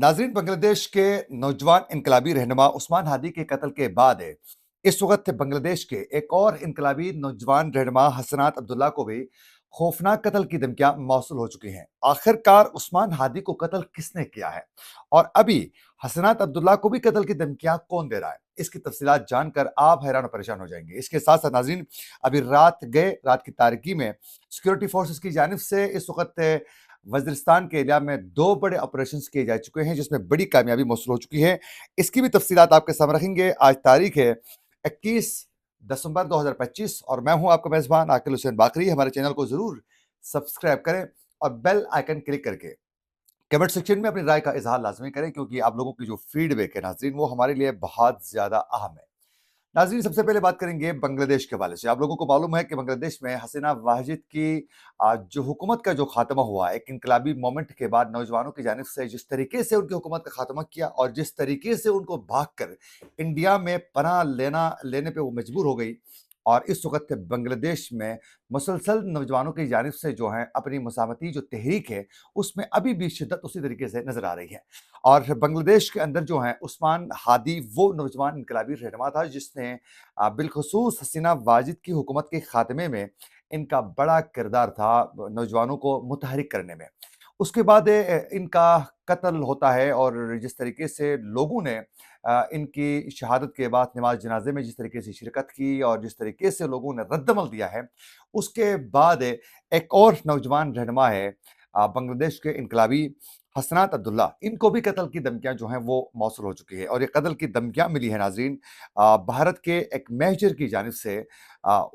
नाजरीन, बांग्लादेश के नौजवान इनकलाबी रहनुमा उस्मान हादी के कत्ल के बाद इस वक्त बांग्लादेश के एक और इनकलाबी नौजवान रहनुमा हसनात अब्दुल्ला को भी खौफनाक कत्ल की धमकियां मौसूल हो चुकी हैं। आखिरकार उस्मान हादी को कत्ल किसने किया है और अभी हसनात अब्दुल्ला को भी कत्ल की धमकियां कौन दे रहा है, इसकी तफसीलात जानकर आप हैरान और परेशान हो जाएंगे। इसके साथ साथ नाजरीन, अभी रात की तारीकी में सिक्योरिटी फोर्सेस की जानिब से इस वक्त वज़ीरिस्तान के एरिया में 2 बड़े ऑपरेशंस किए जा चुके हैं, जिसमें बड़ी कामयाबी मौसूल हो चुकी है। इसकी भी तफ़सीलात आपके सामने रखेंगे। आज तारीख है 21 दिसंबर 2025 और मैं हूं आपका मेज़बान आकिल हुसैन बाकरी। हमारे चैनल को ज़रूर सब्सक्राइब करें और बेल आइकन क्लिक करके कमेंट सेक्शन में अपनी राय का इज़हार लाज़मी करें, क्योंकि आप लोगों की जो फीडबैक है नाज़रीन, वो हमारे लिए बहुत ज़्यादा अहम है। नाज़रीन, सबसे पहले बात करेंगे बांग्लादेश के हवाले से। आप लोगों को मालूम है कि बांग्लादेश में हसीना वाहिद की जो हुकूमत का जो खात्मा हुआ, एक इनकलाबी मोमेंट के बाद नौजवानों की जानिब से जिस तरीके से उनकी हुकूमत का खात्मा किया और जिस तरीके से उनको भागकर इंडिया में पनाह लेने पे वो मजबूर हो गई, और इस वक्त बांग्लादेश में मुसलसल नौजवानों की जानिब से जो है अपनी मसामती जो तहरीक है, उसमें अभी भी शिद्दत उसी तरीके से नजर आ रही है। और बांग्लादेश के अंदर जो है उस्मान हादी वो नौजवान इनकलाबी रहनुमा था जिसने बिलखुसूस हसीना वाजिद की हुकूमत के खात्मे में इनका बड़ा किरदार था, नौजवानों को मुतहरिक करने में। उसके बाद इनका कत्ल होता है और जिस तरीके से लोगों ने इनकी शहादत के बाद नमाज जनाजे में जिस तरीके से शिरकत की और जिस तरीके से लोगों ने रद्दमल दिया है, उसके बाद एक और नौजवान रहनुमा है बांग्लादेश के इनकलाबी हसनात अब्दुल्ला। इनको भी कत्ल की धमकियां जो हैं वो मौसूल हो चुकी है और ये कत्ल की धमकियां मिली है नाजरीन भारत के एक मेजर की जानिब से।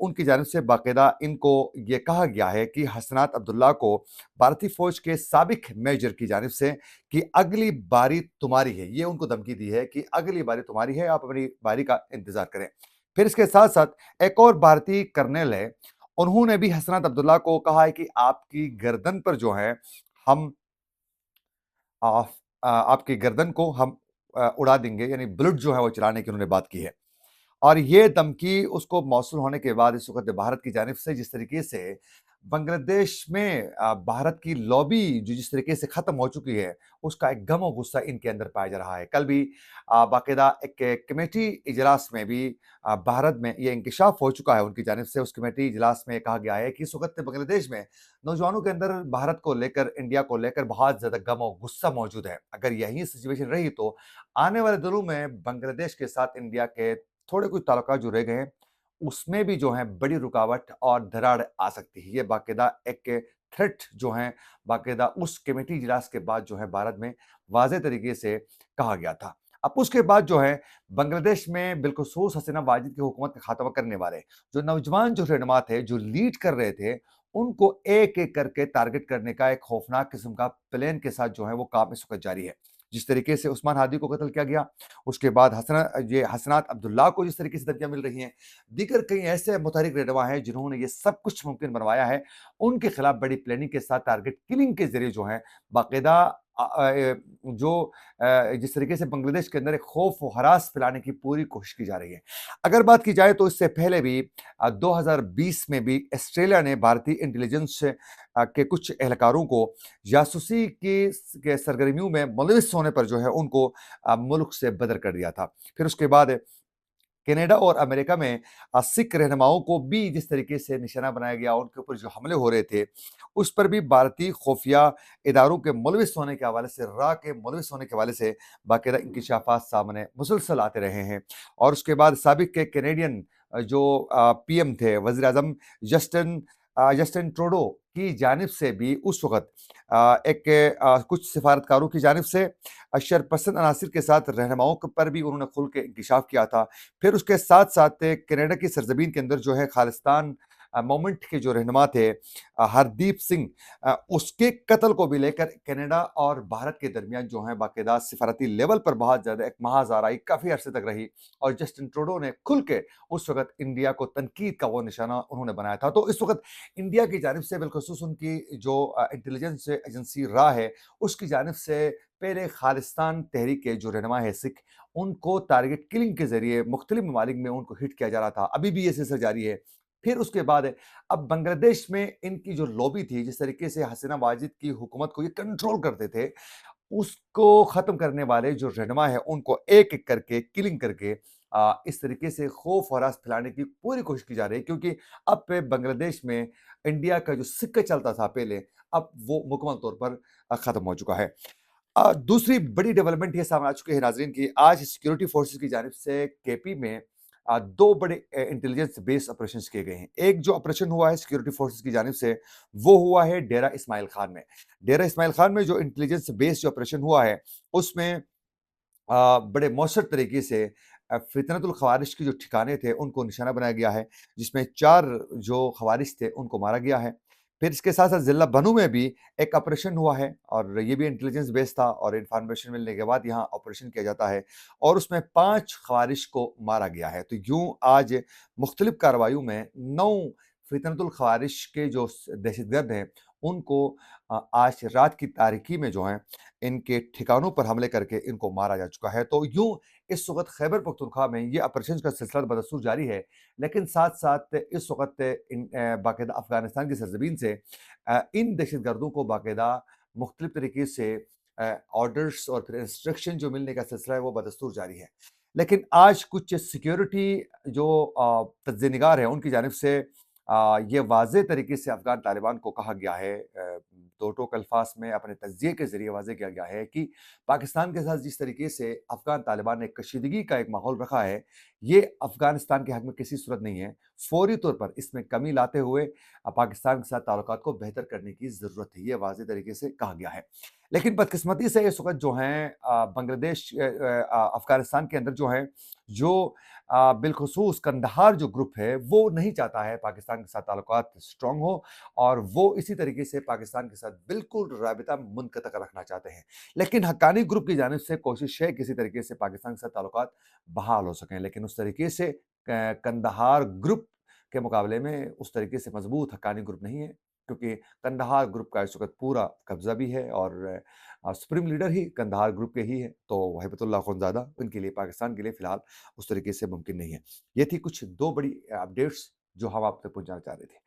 उनकी जानिब से बाकायदा इनको ये कहा गया है कि हसनात अब्दुल्ला को भारतीय फौज के साबिक मेजर की जानिब से कि अगली बारी तुम्हारी है, ये उनको धमकी दी है कि अगली बारी तुम्हारी है, आप अपनी बारी का इंतजार करें। फिर इसके साथ साथ एक और भारतीय कर्नल है, उन्होंने भी हसनात अब्दुल्ला को कहा है कि आपकी गर्दन पर जो है हम आपकी गर्दन को हम उड़ा देंगे, यानी बुलेट जो है वो चलाने की उन्होंने बात की है। और ये धमकी उसको मौसूल होने के बाद इस वक्त भारत की जानिब से जिस तरीके से बांग्लादेश में भारत की लॉबी जो जिस तरीके से खत्म हो चुकी है, उसका एक गम और गुस्सा इनके अंदर पाया जा रहा है। कल भी बाकायदा एक कमेटी इजलास में भी भारत में ये इंकशाफ हो चुका है उनकी जानिब से। उस कमेटी इजलास में कहा गया है कि इस वक्त बांग्लादेश में नौजवानों के अंदर भारत को लेकर, इंडिया को लेकर बहुत ज्यादा गम और गुस्सा मौजूद है। अगर यही सिचुएशन रही तो आने वाले दिनों में बांग्लादेश के साथ इंडिया के थोड़े कुछ ताल्लुकात जो रह गए हैं, उसमें भी जो है बड़ी रुकावट और दरार आ सकती है। ये बाकायदा एक थ्रेट जो है बाकायदा उस कमेटी इजलास के बाद जो है भारत में वाज़ेह तरीके से कहा गया था। अब उसके बाद जो है बांग्लादेश में बिलखुसूस हसीना वाजिद की हुकूमत का खात्मा करने वाले जो नौजवान जो रहनुमा थे, जो लीड कर रहे थे, उनको एक-एक करके टारगेट करने का एक खौफनाक किस्म का प्लान के साथ जो है वो काम इस वक़्त जारी है। जिस तरीके से उस्मान हादी को कत्ल किया गया, उसके बाद ये हसनात अब्दुल्ला को जिस तरीके से धमकियां मिल रही हैं, दीगर कई ऐसे मुतहरिक रहनुमा हैं जिन्होंने ये सब कुछ मुमकिन बनवाया है, उनके खिलाफ बड़ी प्लानिंग के साथ टारगेट किलिंग के जरिए जो है बाकायदा जिस तरीके से बांग्लादेश के अंदर एक खौफ व हरास फैलाने की पूरी कोशिश की जा रही है। अगर बात की जाए तो इससे पहले भी 2020 में भी ऑस्ट्रेलिया ने भारतीय इंटेलिजेंस के कुछ एहलकारों को जासूसी के सरगर्मियों में मुलविस होने पर जो है उनको मुल्क से बदर कर दिया था। फिर उसके बाद कनाडा और अमेरिका में सिख रहनुमाओं को भी जिस तरीके से निशाना बनाया गया, उनके ऊपर जो हमले हो रहे थे, उस पर भी भारतीय खुफिया इदारों के मुलविस होने के हवाले से, रा के मुलविस होने के हवाले से बाकायदा इंकशाफात सामने मुसलसल आते रहे हैं। और उसके बाद साबिक के कैनेडियन जो पीएम थे, वज़ीर-ए-आज़म जस्टिन ट्रूडो की जानिब से भी उस वक़्त कुछ सिफारतकारों की जानिब से शरपसंद अनासिर के साथ रहनुमाओं पर भी उन्होंने खुल के इंकशाफ किया था। फिर उसके साथ-साथ कनाडा की सरज़मीन के अंदर जो है खालिस्तान मूवमेंट के जो रहनुमा थे हरदीप सिंह, उसके कत्ल को भी लेकर कनाडा और भारत के दरमियान जो है बाकायदा सिफारती लेवल पर बहुत ज़्यादा एक महाज़ाराई काफ़ी अरसे तक रही और जस्टिन ट्रूडो ने खुल के उस वक़्त इंडिया को तनकीद का वो निशाना उन्होंने बनाया था। तो इस वक़्त इंडिया की जानिब से बिलखुसूस उनकी जो इंटेलिजेंस एजेंसी रा है, उसकी जानिब से पहले खालिस्तान तहरीक के जो रहनुमा है सिख, उनको टारगेट किलिंग के ज़रिए मुख्तलिफ ममालिक में उनको हिट किया जा रहा था। अभी भी ये सिलसिला जारी है। फिर उसके बाद अब बांग्लादेश में इनकी जो लॉबी थी, जिस तरीके से हसीना वाजिद की हुकूमत को ये कंट्रोल करते थे, اس کو ختم کرنے والے جو رہنما ہیں ان کو ایک ایک کر کے کلنگ کر کے اس طریقے سے خوف و ہراس پھیلانے کی پوری کوشش کی جا رہی ہے، کیونکہ اب پہ بنگلہ دیش میں انڈیا کا جو سکہ چلتا تھا پہلے، اب وہ مکمل طور پر ختم ہو چکا ہے۔ دوسری بڑی ڈیولپمنٹ یہ سامنے آ چکی ہے ناظرین کی آج سیکیورٹی فورسز کی جانب سے کے پی میں دو بڑے انٹیلیجنس بیس آپریشنز کیے گئے ہیں۔ ایک جو آپریشن ہوا ہے سیکیورٹی فورسز کی جانب سے وہ ہوا ہے ڈیرہ اسماعیل خان میں۔ ڈیرہ اسماعیل خان میں جو انٹیلیجنس بیس جو آپریشن ہوا ہے اس میں بڑے مؤثر طریقے سے فتنۃ الخوارج کے جو ٹھکانے تھے ان کو نشانہ بنایا گیا ہے، جس میں 4 جو خوارج تھے ان کو مارا گیا ہے۔ پھر اس کے ساتھ ساتھ ضلع بنو میں بھی ایک آپریشن ہوا ہے اور یہ بھی انٹیلیجنس بیس تھا اور انفارمیشن ملنے کے بعد یہاں آپریشن کیا جاتا ہے اور اس میں 5 خوارج کو مارا گیا ہے۔ تو یوں آج مختلف کارروائیوں میں 9 فتنۃ الخوارج کے جو دہشت گرد ہیں ان کو آج رات کی تاریکی میں جو ہیں ان کے ٹھکانوں پر حملے کر کے ان کو مارا جا چکا ہے۔ تو یوں اس وقت خیبر پختونخوا میں یہ آپریشن کا سلسلہ بدستور جاری ہے، لیکن ساتھ ساتھ اس وقت باقاعدہ افغانستان کی سرزمین سے ان دہشت گردوں کو باقاعدہ مختلف طریقے سے آرڈرز اور پھر انسٹرکشن جو ملنے کا سلسلہ ہے وہ بدستور جاری ہے۔ لیکن آج کچھ سیکیورٹی جو تجزیہ نگار ہیں ان کی جانب سے یہ واضح طریقے سے افغان طالبان کو کہا گیا ہے، دو ٹوک الفاظ میں اپنے تجزیے کے ذریعے واضح کیا گیا ہے کہ پاکستان کے ساتھ جس طریقے سے افغان طالبان نے کشیدگی کا ایک ماحول رکھا ہے یہ افغانستان کے حق میں کسی صورت نہیں ہے۔ فوری طور پر اس میں کمی لاتے ہوئے پاکستان کے ساتھ تعلقات کو بہتر کرنے کی ضرورت ہے، یہ واضح طریقے سے کہا گیا ہے۔ لیکن بدقسمتی سے اس وقت جو ہیں بنگلہ دیش افغانستان کے اندر جو ہیں جو بالخصوص کندہار جو گروپ ہے وہ نہیں چاہتا ہے پاکستان کے ساتھ تعلقات سٹرونگ ہو اور وہ اسی طریقے سے پاکستان کے ساتھ بالکل رابطہ منقطع رکھنا چاہتے ہیں، لیکن حقانی گروپ کی جانب سے کوشش ہے کسی طریقے سے پاکستان کے ساتھ تعلقات بحال ہو سکیں، لیکن اس طریقے سے کندہار گروپ کے مقابلے میں اس طریقے سے مضبوط حقانی گروپ نہیں ہے، کیونکہ کندہار گروپ کا اس وقت پورا قبضہ بھی ہے اور سپریم لیڈر ہی کندہار گروپ کے ہی ہے، تو ہیبت اللہ خونزادہ ان کے لیے پاکستان کے لیے فی الحال اس طریقے سے ممکن نہیں ہے۔ یہ تھی کچھ 2 بڑی اپڈیٹس جو ہم آپ تک پہنچانا چاہ رہے تھے۔